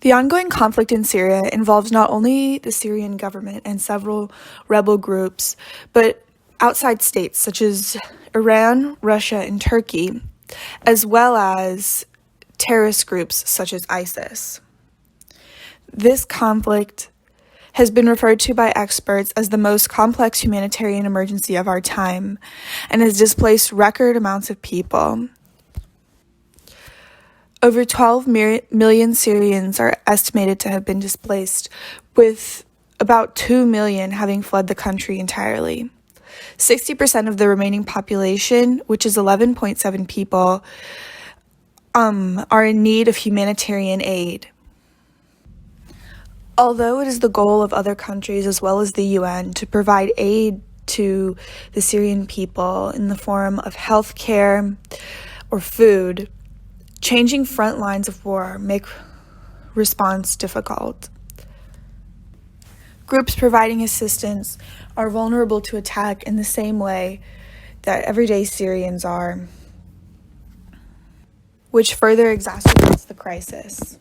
The ongoing conflict in Syria involves not only the Syrian government and several rebel groups, but outside states such as Iran, Russia, and Turkey, as well as terrorist groups such as ISIS. This conflict has been referred to by experts as the most complex humanitarian emergency of our time and has displaced record amounts of people. Over 12 million Syrians are estimated to have been displaced, with about 2 million having fled the country entirely. 60% of the remaining population, which is 11.7 people, are in need of humanitarian aid. Although it is the goal of other countries as well as the UN to provide aid to the Syrian people in the form of health care or food, changing front lines of war make response difficult. Groups providing assistance are vulnerable to attack in the same way that everyday Syrians are, which further exacerbates the crisis.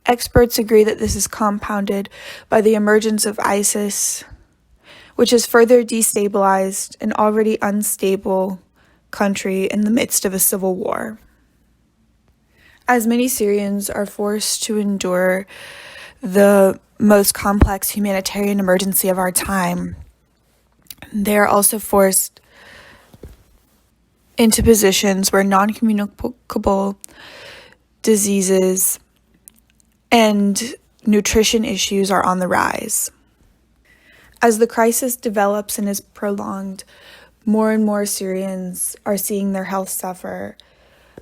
Experts agree that this is compounded by the emergence of ISIS, which has further destabilized an already unstable country in the midst of a civil war. As many Syrians are forced to endure the most complex humanitarian emergency of our time, they are also forced into positions where non-communicable diseases and nutrition issues are on the rise. As the crisis develops and is prolonged, more and more Syrians are seeing their health suffer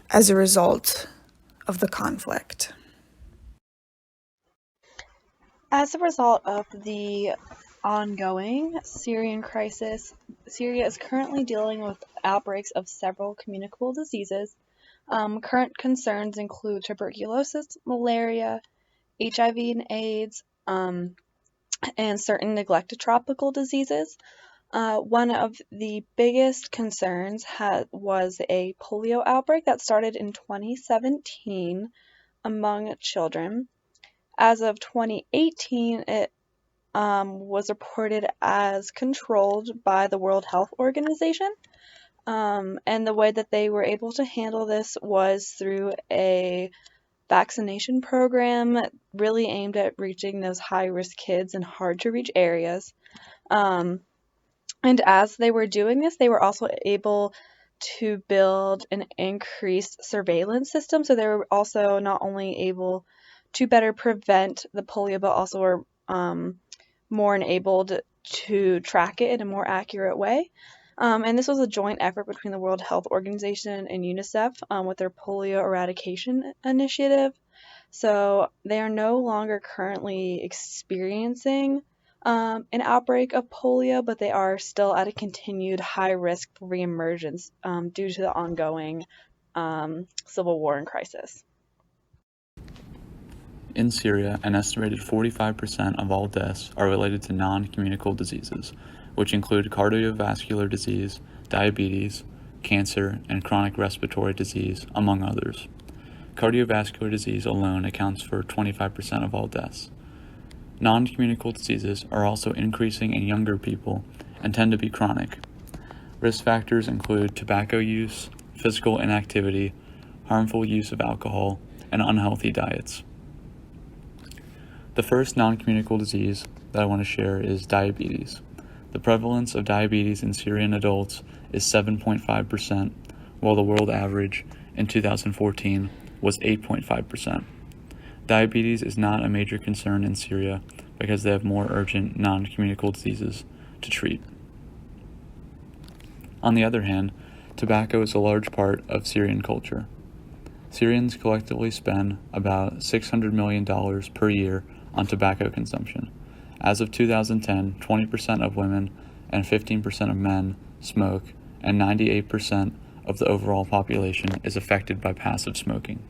as a result of the conflict. As a result of the ongoing Syrian crisis, Syria is currently dealing with outbreaks of several communicable diseases. Current concerns include tuberculosis, malaria, HIV and AIDS, and certain neglected tropical diseases. One of the biggest concerns was a polio outbreak that started in 2017 among children. As of 2018, it was reported as controlled by the World Health Organization. And the way that they were able to handle this was through a vaccination program really aimed at reaching those high-risk kids in hard-to-reach areas. And as they were doing this, they were also able to build an increased surveillance system. So they were also not only able to better prevent the polio, but also were more enabled to track it in a more accurate way. And this was a joint effort between the World Health Organization and UNICEF with their polio eradication initiative. So they are no longer currently experiencing an outbreak of polio, but they are still at a continued high risk for reemergence due to the ongoing civil war and crisis. In Syria, an estimated 45% of all deaths are related to non-communicable diseases, which include cardiovascular disease, diabetes, cancer, and chronic respiratory disease, among others. Cardiovascular disease alone accounts for 25% of all deaths. Non-communicable diseases are also increasing in younger people and tend to be chronic. Risk factors include tobacco use, physical inactivity, harmful use of alcohol, and unhealthy diets. The first non-communicable disease that I want to share is diabetes. The prevalence of diabetes in Syrian adults is 7.5%, while the world average in 2014 was 8.5%. Diabetes is not a major concern in Syria because they have more urgent non-communicable diseases to treat. On the other hand, tobacco is a large part of Syrian culture. Syrians collectively spend about $600 million per year on tobacco consumption. As of 2010, 20% of women and 15% of men smoke, and 98% of the overall population is affected by passive smoking.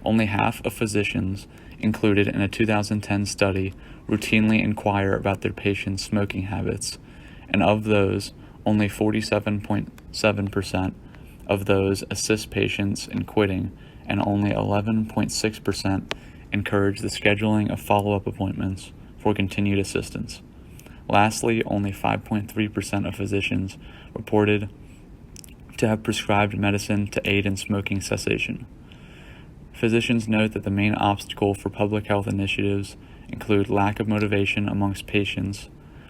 Only half of physicians included in a 2010 study routinely inquire about their patients' smoking habits, and of those, only 47.7% of those assist patients in quitting, and only 11.6% encouraged the scheduling of follow-up appointments for continued assistance. Lastly, only 5.3% of physicians reported to have prescribed medicine to aid in smoking cessation. Physicians note that the main obstacle for public health initiatives include lack of motivation amongst patients,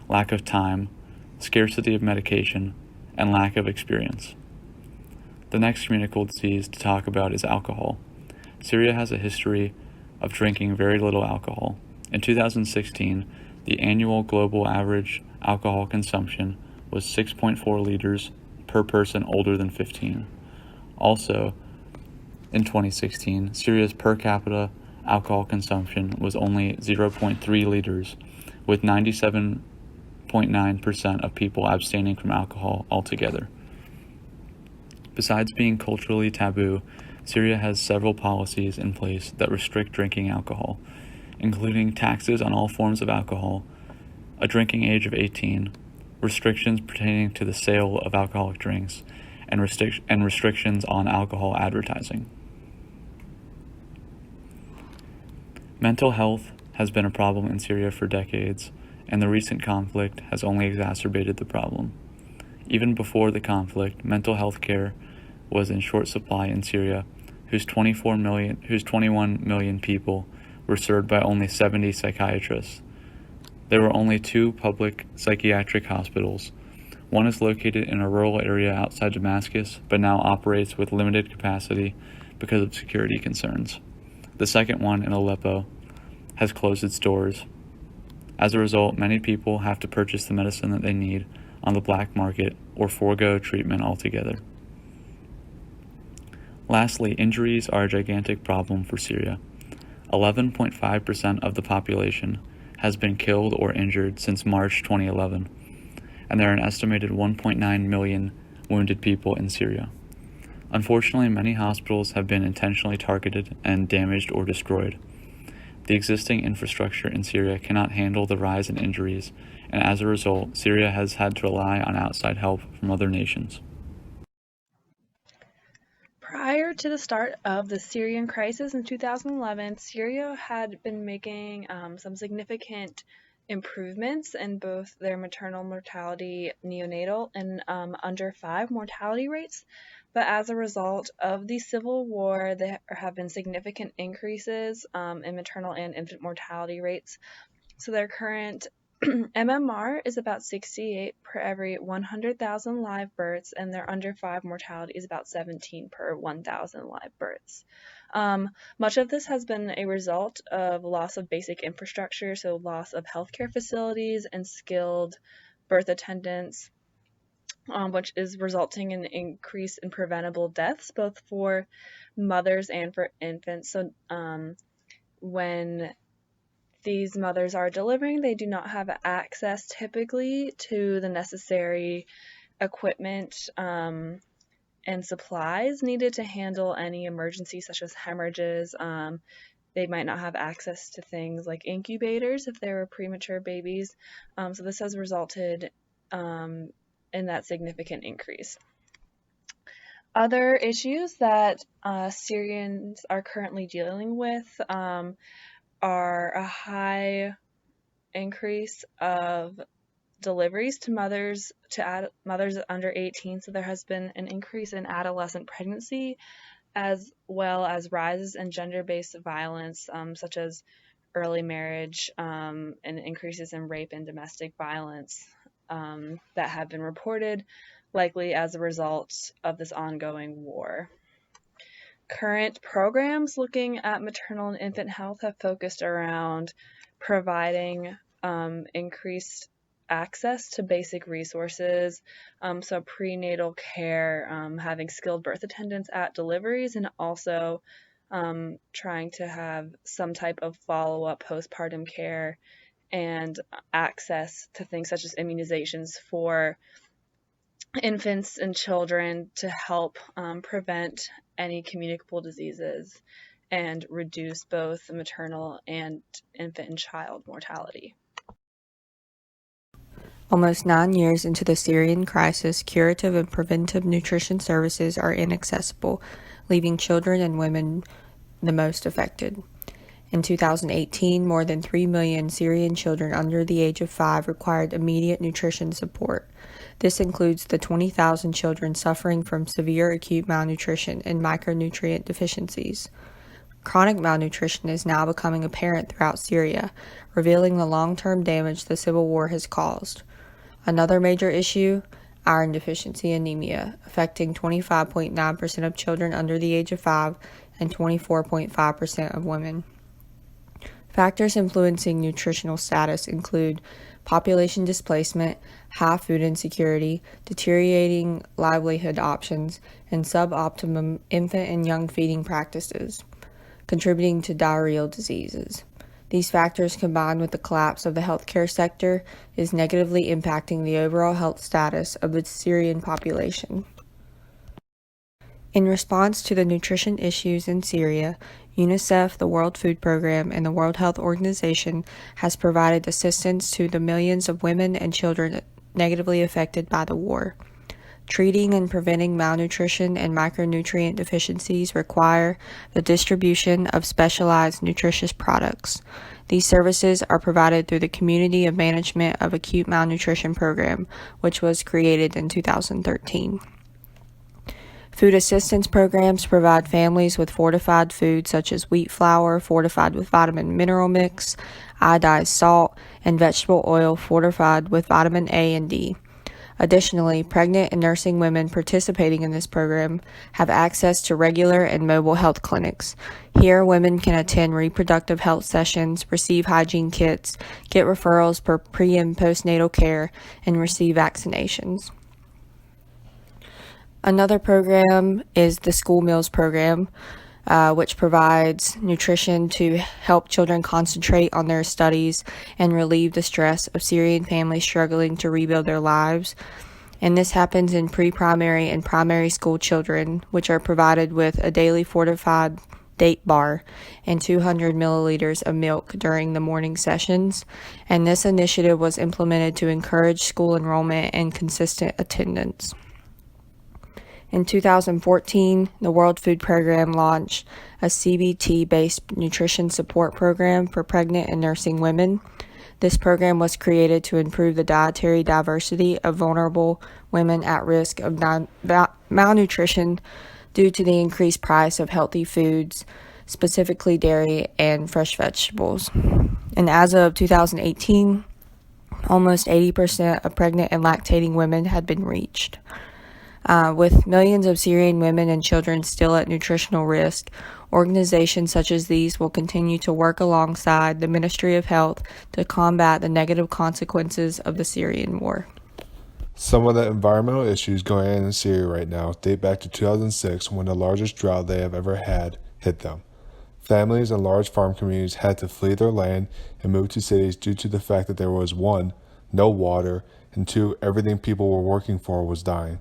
lack of time, scarcity of medication, and lack of experience. The next communicable disease to talk about is alcohol. Syria has a history of drinking very little alcohol. In 2016, the annual global average alcohol consumption was 6.4 liters per person older than 15. Also, in 2016, Syria's per capita alcohol consumption was only 0.3 liters, with 97.9% of people abstaining from alcohol altogether. Besides being culturally taboo, Syria has several policies in place that restrict drinking alcohol, including taxes on all forms of alcohol, a drinking age of 18, restrictions pertaining to the sale of alcoholic drinks, and restrictions on alcohol advertising. Mental health has been a problem in Syria for decades, and the recent conflict has only exacerbated the problem. Even before the conflict, mental health care was in short supply in Syria, whose 21 million people were served by only 70 psychiatrists. There were only 2 public psychiatric hospitals. One is located in a rural area outside Damascus, but now operates with limited capacity because of security concerns. The second one in Aleppo has closed its doors. As a result, many people have to purchase the medicine that they need on the black market or forego treatment altogether. Lastly, injuries are a gigantic problem for Syria. 11.5% of the population has been killed or injured since March 2011, and there are an estimated 1.9 million wounded people in Syria. Unfortunately, many hospitals have been intentionally targeted and damaged or destroyed. The existing infrastructure in Syria cannot handle the rise in injuries, and as a result, Syria has had to rely on outside help from other nations. Prior to the start of the Syrian crisis in 2011, Syria had been making some significant improvements in both their maternal mortality, neonatal, and under 5 mortality rates. But as a result of the civil war, there have been significant increases in maternal and infant mortality rates. So their current MMR is about 68 per every 100,000 live births, and their under 5 mortality is about 17 per 1,000 live births. Much of this has been a result of loss of basic infrastructure, so loss of healthcare facilities and skilled birth attendants, which is resulting in an increase in preventable deaths, both for mothers and for infants. So when these mothers are delivering, they do not have access typically to the necessary equipment and supplies needed to handle any emergencies such as hemorrhages. They might not have access to things like incubators if they were premature babies. So this has resulted in that significant increase. Other issues that Syrians are currently dealing with are a high increase of deliveries to mothers under 18. So there has been an increase in adolescent pregnancy, as well as rises in gender-based violence, such as early marriage, and increases in rape and domestic violence that have been reported, likely as a result of this ongoing war. Current programs looking at maternal and infant health have focused around providing increased access to basic resources, so prenatal care, having skilled birth attendants at deliveries, and also trying to have some type of follow-up postpartum care and access to things such as immunizations for infants and children to help prevent any communicable diseases and reduce both maternal and infant and child mortality. Almost 9 years into the Syrian crisis, curative and preventive nutrition services are inaccessible. leaving children and women the most affected. In 2018, more than 3 million Syrian children under the age of 5 required immediate nutrition support. This includes the 20,000 children suffering from severe acute malnutrition and micronutrient deficiencies. Chronic malnutrition is now becoming apparent throughout Syria, revealing the long-term damage the civil war has caused. Another major issue, iron deficiency anemia, affecting 25.9% of children under the age of 5 and 24.5% of women. Factors influencing nutritional status include population displacement, high food insecurity, deteriorating livelihood options, and suboptimum infant and young feeding practices, contributing to diarrheal diseases. These factors, combined with the collapse of the healthcare sector, is negatively impacting the overall health status of the Syrian population. In response to the nutrition issues in Syria, UNICEF, the World Food Program, and the World Health Organization has provided assistance to the millions of women and children negatively affected by the war. Treating and preventing malnutrition and micronutrient deficiencies require the distribution of specialized nutritious products. These services are provided through the Community of Management of Acute Malnutrition Program, which was created in 2013. Food assistance programs provide families with fortified foods such as wheat flour fortified with vitamin mineral mix, iodized salt, and vegetable oil fortified with vitamin A and D. Additionally, pregnant and nursing women participating in this program have access to regular and mobile health clinics. Here, women can attend reproductive health sessions, receive hygiene kits, get referrals for pre- and postnatal care, and receive vaccinations. Another program is the School Meals Program, which provides nutrition to help children concentrate on their studies and relieve the stress of Syrian families struggling to rebuild their lives. And this happens in pre-primary and primary school children, which are provided with a daily fortified date bar and 200 milliliters of milk during the morning sessions. And this initiative was implemented to encourage school enrollment and consistent attendance. In 2014, the World Food Program launched a CBT-based nutrition support program for pregnant and nursing women. This program was created to improve the dietary diversity of vulnerable women at risk of malnutrition due to the increased price of healthy foods, specifically dairy and fresh vegetables. And as of 2018, almost 80% of pregnant and lactating women had been reached. With millions of Syrian women and children still at nutritional risk, organizations such as these will continue to work alongside the Ministry of Health to combat the negative consequences of the Syrian war. Some of the environmental issues going on in Syria right now date back to 2006 when the largest drought they have ever had hit them. Families and large farm communities had to flee their land and move to cities due to the fact that there was 1, no water, and 2, everything people were working for was dying.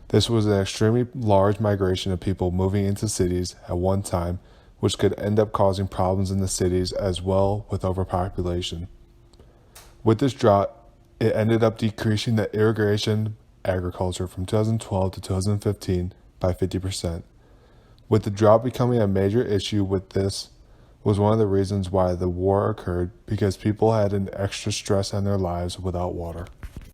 This was an extremely large migration of people moving into cities at one time, which could end up causing problems in the cities as well with overpopulation. With this drought, it ended up decreasing the irrigation agriculture from 2012 to 2015 by 50%. With the drought becoming a major issue with this was one of the reasons why the war occurred, because people had an extra stress on their lives without water.